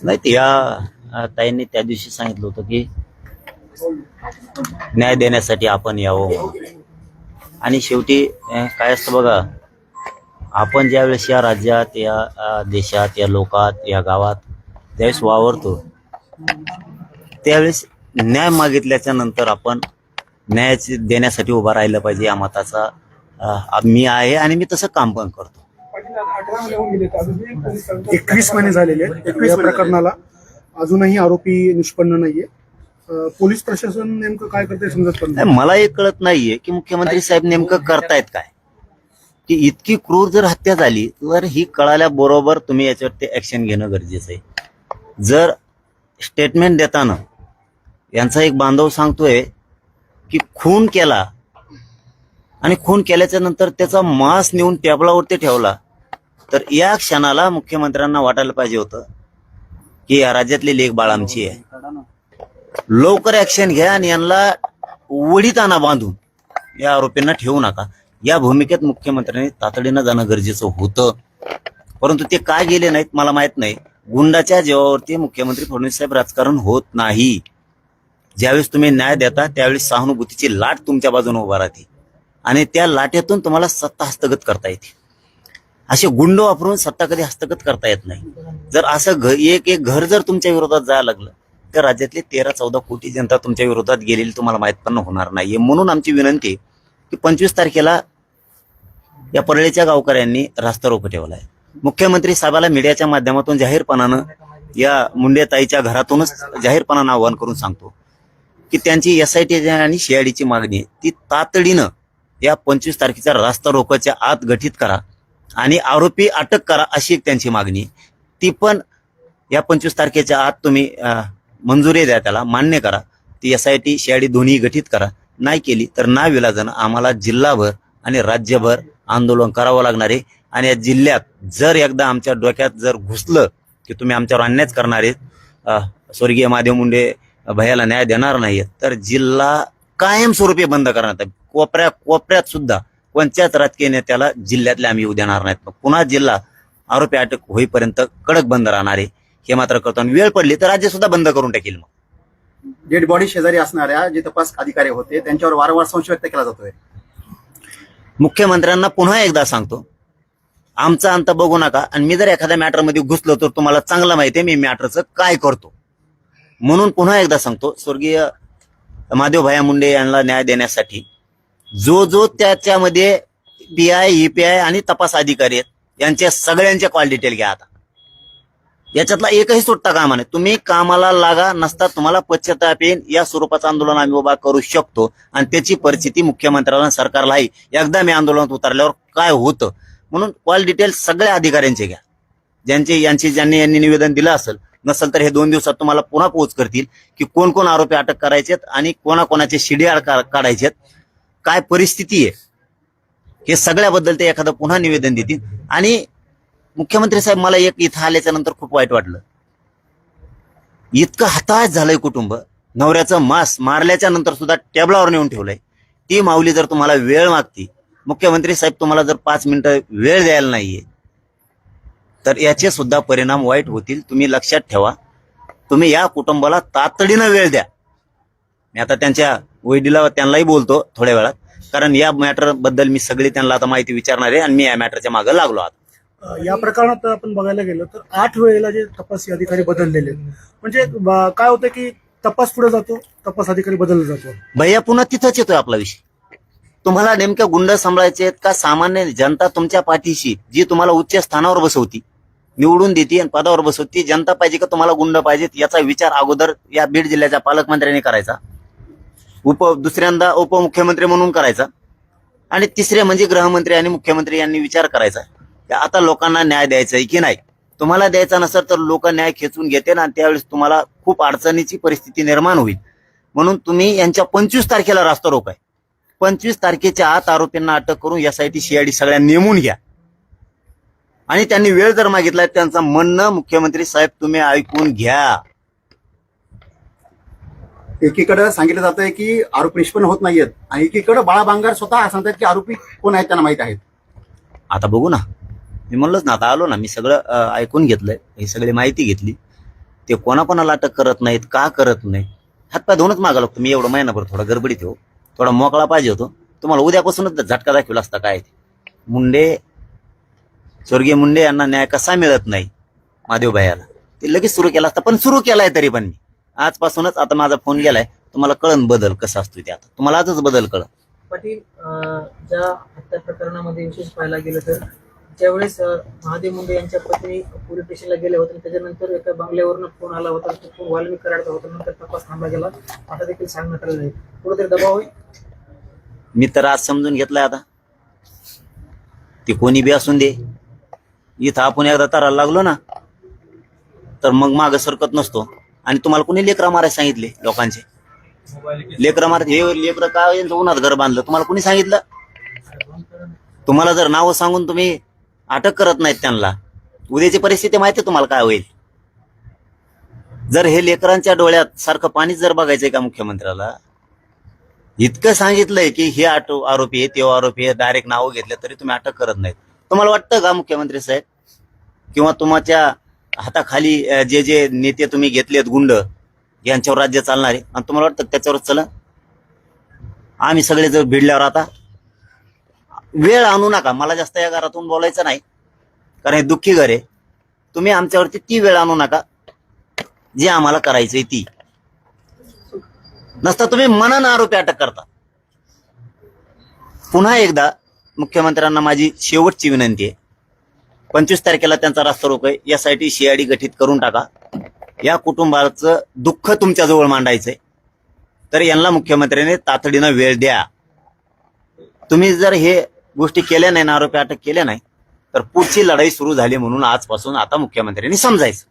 नाही ते या ताईंनी त्या दिवशी सांगितलं होतं की न्याय देण्यासाठी आपण यावं आणि शेवटी काय असतं बघा, आपण ज्यावेळेस या राज्यात, या देशात, या लोकात, या गावात त्यावेळेस वावरतो, त्यावेळेस न्याय मागितल्याच्या नंतर आपण न्याय देण्यासाठी उभा राहिलं पाहिजे. या मताचा मी आहे आणि मी तसं काम पण करतो. 21 महिने झालेले आहेत. या प्रकरणाला अजूनही आरोपी निष्पन्न नाहीये. पोलीस प्रशासन नेमकं काय करते समजत पण नाही. मला हे कळत नाहीये की मुख्यमंत्री साहेब नेमकं करतायत काय, की इतकी क्रूर जर हत्या झाली तर ही कळाल्याबरोबर तुम्ही याच्यावरती ऍक्शन घेणं गरजेचं आहे. जर स्टेटमेंट देताना यांचा एक बांधव सांगतोय की खून केला आणि खून केल्याच्या नंतर त्याचा मांस नेऊन टेबलावरती ठेवला, तर या क्षणाला मुख्यमंत्र्यांना वाटायला पाहिजे होतं की या राज्यातली लेक बाळ आमची आहे, लवकर ऍक्शन घ्या आणि यांना वडीत आणा बांधून, या आरोपींना ठेवू नका. या भूमिकेत मुख्यमंत्र्यांनी तातडीनं जाणं गरजेचं होतं, परंतु ते काय गेले नाहीत मला माहित नाही. गुंडाच्या जीवावरती मुख्यमंत्री फडणवीस साहेब राजकारण होत नाही. ज्यावेळेस तुम्ही न्याय देता त्यावेळेस सहानुभूतीची लाट तुमच्या बाजूने उभा राहते आणि त्या लाटेतून तुम्हाला सत्ता हस्तगत करता येते. असे गुंड वापरून सत्ता कधी हस्तगत करता येत नाही. जर असं एक एक घर जर तुमच्या विरोधात जायला लागलं तर राज्यातले 13-14 कोटी जनता तुमच्या विरोधात गेलेली तुम्हाला माहित पण होणार नाहीये. म्हणून आमची विनंती आहे की 25 तारखेला या परळीच्या गावकऱ्यांनी रास्ता रोको ठेवलाय. मुख्यमंत्री साहेबाला मीडियाच्या माध्यमातून जाहीरपणानं या मुंडे ताईच्या घरातूनच जाहीरपणानं आवाहन करून सांगतो की त्यांची SIT आणि CIDची मागणी ती तातडीनं या 25 तारखेच्या रास्ता रोकोच्या आत गठीत करा आणि आरोपी अटक करा, अशी एक त्यांची मागणी. ती पण या 25 तारखेच्या आत तुम्ही मंजुरी द्या, त्याला मान्य करा. ती SIT CID दोन्ही गठीत करा. नाही केली तर नाविलाजानं आम्हाला जिल्हाभर आणि राज्यभर आंदोलन करावं लागणार आहे. आणि या जिल्ह्यात जर एकदा आमच्या डोक्यात जर घुसलं की तुम्ही आमच्यावर अन्यायच करणार आहेत, स्वर्गीय महादेव मुंडे भैयाला न्याय देणार नाहीत, तर जिल्हा कायमस्वरूपी बंद करण्यात आहे. कोपऱ्यात सुद्धा कोणत्याच राजकीय नेत्याला जिल्ह्यातले आम्ही येऊ देणार नाहीत. पुन्हा जिल्हा आरोपी अटक होईपर्यंत कडक बंद राहणार आहे, हे मात्र करतो. आणि वेळ पडली तर राज्य सुद्धा बंद करून टाकेल. मग डेड बॉडी शेजारी असणाऱ्या जे तपास अधिकारी होते त्यांच्यावर वारंवार संशय व्यक्त केला जातोय. मुख्यमंत्र्यांना पुन्हा एकदा सांगतो, आमचा अंत बघू नका. आणि मी जर एखाद्या मॅटरमध्ये घुसलो तर तुम्हाला चांगलं माहिती आहे मी मॅटरचं काय करतो. म्हणून पुन्हा एकदा सांगतो, स्वर्गीय महादेव भैया मुंडे यांना न्याय देण्यासाठी जो त्याच्यामध्ये PI, EPI आणि तपास अधिकारी आहेत यांच्या सगळ्यांच्या कॉल डिटेल घ्या. आता याच्यातला एकही सुट्टा कामा नाही. तुम्ही कामाला लागा, नसता तुम्हाला पश्चाताप येईल. या स्वरूपाचं आंदोलन आम्ही उभा करू शकतो आणि त्याची परिस्थिती मुख्यमंत्र्यांना सरकारला आहे. एकदा मी आंदोलनात उतरल्यावर काय होतं, म्हणून कॉल डिटेल सगळ्या अधिकाऱ्यांचे घ्या. ज्यांनी निवेदन दिलं असेल, नसेल तर हे 2 दिवसात तुम्हाला पुन्हा पोहोच करतील की कोण कोण आरोपी अटक करायचेत आणि कोणाकोणाचे शिडीआड काढायचेत, काय परिस्थिती आहे, हे सगळ्याबद्दल ते एखादं पुन्हा निवेदन देतील. आणि मुख्यमंत्री साहेब, मला एक इथं आल्याच्या नंतर खूप वाईट वाटलं. इतकं हताश झालंय कुटुंब. नवऱ्याचं मांस मारल्याच्या नंतर सुद्धा टेबलावर नेऊन ठेवलंय. ती माऊली जर तुम्हाला वेळ मागती, मुख्यमंत्री साहेब तुम्हाला जर 5 मिनिटं वेळ द्यायला नाहीये, तर याचे सुद्धा परिणाम वाईट होतील. तुम्ही लक्षात ठेवा. तुम्ही या कुटुंबाला तातडीनं वेळ द्या. मी आता त्यांच्या वैडीला त्यांनाही बोलतो थोड्या वेळात, कारण या मॅटर बद्दल मी सगळी त्यांना आता माहिती विचारणार आहे आणि मी या मॅटरच्या मागे लागलो. आता या प्रकरणात आपण बघायला गेलं तर 8 वेळेला जे तपास अधिकारी बदललेले, म्हणजे काय होतं की तपास पुढे जातो, तपास अधिकारी बदलला जातो. भैया पुन्हा तिथंच येतोय आपला विषय. तुम्हाला नेमक्या गुंड सांभाळायचे आहेत का सामान्य जनता तुमच्या पाठीशी, जी तुम्हाला उच्च स्थानावर बसवती, निवडून देते आणि पदावर बसवती, जनता पाहिजे का तुम्हाला गुंड पाहिजेत, याचा विचार अगोदर या बीड जिल्ह्याच्या पालकमंत्र्यांनी करायचा, दुसऱ्यांदा उपमुख्यमंत्री म्हणून करायचा, आणि तिसरे म्हणजे गृहमंत्री आणि मुख्यमंत्री यांनी विचार करायचा. आता लोकांना न्याय द्यायचा आहे की नाही. तुम्हाला द्यायचा नसेल तर लोक न्याय खेचून घेते ना, त्यावेळेस तुम्हाला खूप अडचणीची परिस्थिती निर्माण होईल. म्हणून तुम्ही यांच्या 25 तारखेला रास्ता रोको आहे. 25 तारखेच्या आत आरोपींना अटक करून SIT CID सगळ्या नेमून घ्या. आणि त्यांनी वेळ जर मागितलाय, त्यांचं म्हणणं मुख्यमंत्री साहेब तुम्ही ऐकून घ्या. एकीकडे सांगितलं जातंय की आरोपी निष्पन्न होत नाहीयेत आणि एकीकडे बाळा बांगर स्वतः सांगतात की आरोपी कोण आहेत त्यांना माहित आहेत. आता बघू ना, मी म्हणलोच ना, आता आलो ना, मी सगळं ऐकून घेतलंय, ही सगळी माहिती घेतली. ते कोणाकोणाला अटक करत नाहीत, का करत नाही, हातपाय धुवूनच मागा लागतो. मी एवढं महिनाभर थोडा गडबडीत हो, थोडा मोकळा पाहिजे होतो. तुम्हाला उद्यापासूनच झटका दाखवला असता. काय ते मुंडे, स्वर्गीय मुंडे यांना न्याय कसा मिळत नाही महादेव भाईला, ते लगेच सुरू केला असता. पण सुरू केलाय तरी पण मी आजपासूनच, आता माझा फोन गेलाय, तुम्हाला कळन बदल कसा असतो ते. आता तुम्हाला आजच बदल कळन. पाटील, ज्या हत्या प्रकरणामध्ये विशेष पाहायला गेलं तर ज्यावेळेस महादेव मुंडे यांच्या पत्नी पोलीस स्टेशनला गेले होते, त्याच्यानंतर एका बंगल्यावरनं फोन आला होता, तो फोन वाल्मी कराडचा होता. नंतर तपास थांबला गेला, आता देखील सांगण्यात आलेलं आहे. कुठेतरी दबाव होईल. मी तर आज समजून घेतलंय. आता ते कोणी बी असून दे, इथं आपण एकदा तराला लागलो ना, तर मग मागं सरकत नसतो. आणि तुम्हाला कोणी लेकरा मारायला सांगितले? लोकांचे लेकरं मारत, हे लेकरं का यांचं उन्हात घर बांधलं, तुम्हाला कोणी सांगितलं? तुम्हाला जर नावं सांगून तुम्ही अटक करत नाहीत त्यांना, उद्याची परिस्थिती माहिती आहे तुम्हाला काय होईल. जर हे लेकरांच्या डोळ्यात सारखं पाणीच जर बघायचंय का मुख्यमंत्र्याला, इतकं सांगितलंय की हे आरोपी आहे, ते आरोपी आहे, डायरेक्ट नावं घेतलं तरी तुम्ही अटक करत नाहीत. तुम्हाला वाटतं का मुख्यमंत्री साहेब, किंवा तुमच्या हाताखाली जे जे नेते तुम्ही घेतलेत गुंड, यांच्यावर राज्य चालणार आहे, आणि तुम्हाला वाटतं त्याच्यावरच चला? आम्ही सगळे जर भिडल्यावर आता वेळ आणू नका. मला जास्त या घरातून बोलायचं नाही, कारण हे दुःखी घर आहे. तुम्ही आमच्यावरती ती वेळ आणू नका जी आम्हाला करायचंय ती. नसता तुम्ही मनानं आरोपी अटक करता. पुन्हा एकदा मुख्यमंत्र्यांना माझी शेवटची विनंती आहे, 25 तारखेला त्यांचा रास्ता रोको आहे, यासाठी CID गठीत करून टाका. या कुटुंबाचं दुःख तुमच्याजवळ मांडायचंय, तर यांना मुख्यमंत्र्यांनी तातडीनं वेळ द्या. तुम्ही जर हे गोष्टी केल्या नाही, आरोपी अटक केल्या नाही, तर पुढची लढाई सुरू झाली म्हणून आजपासून आता मुख्यमंत्र्यांनी समजायचं.